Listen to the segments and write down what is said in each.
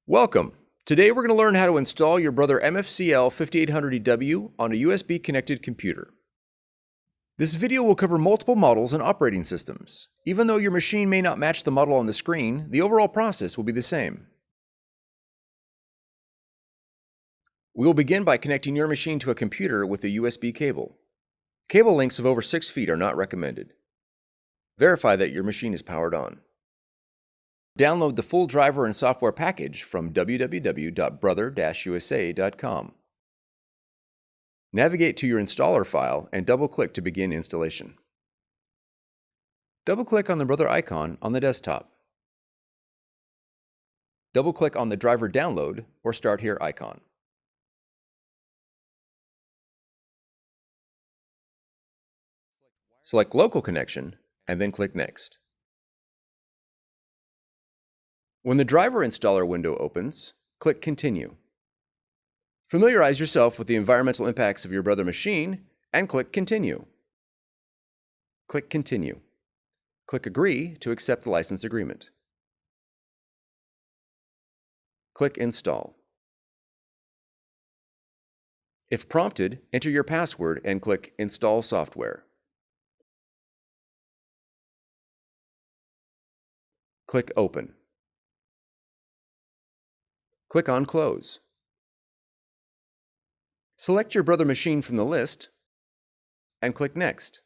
Welcome! Today we're going to learn how to install your Brother MFCL5800DW on a USB-connected computer. This video will cover multiple models and operating systems. Even though your machine may not match the model on the screen, the overall process will be the same. We will begin by connecting your machine to a computer with a USB cable. Cable lengths of over 6 feet are not recommended. Verify that your machine is powered on. Download the full driver and software package from www.brother-usa.com. Navigate to your installer file and double-click to begin installation. Double-click on the Brother icon on the desktop. Double-click on the driver download or Start Here icon. Select Local Connection and then click Next. When the driver installer window opens, click Continue. Familiarize yourself with the environmental impacts of your Brother machine and click Continue. Click Continue. Click Agree to accept the license agreement. Click Install. If prompted, enter your password and click Install Software. Click Open. Click on Close. Select your Brother machine from the list and click Next.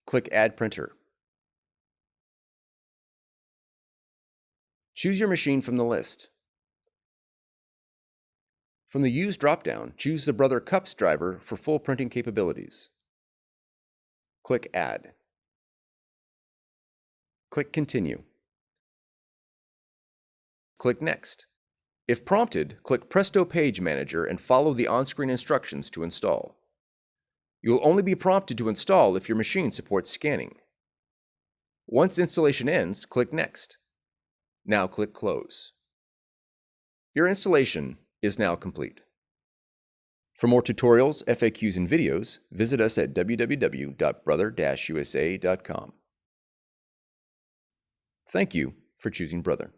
Click Add Printer. Choose your machine from the list. From the Use drop-down, choose the Brother Cups driver for full printing capabilities. Click Add. Click Continue. Click Next. If prompted, click Presto Page Manager and follow the on-screen instructions to install. You will only be prompted to install if your machine supports scanning. Once installation ends, click Next. Now click Close. Your installation is now complete. For more tutorials, FAQs, and videos, visit us at www.brother-usa.com. Thank you for choosing Brother.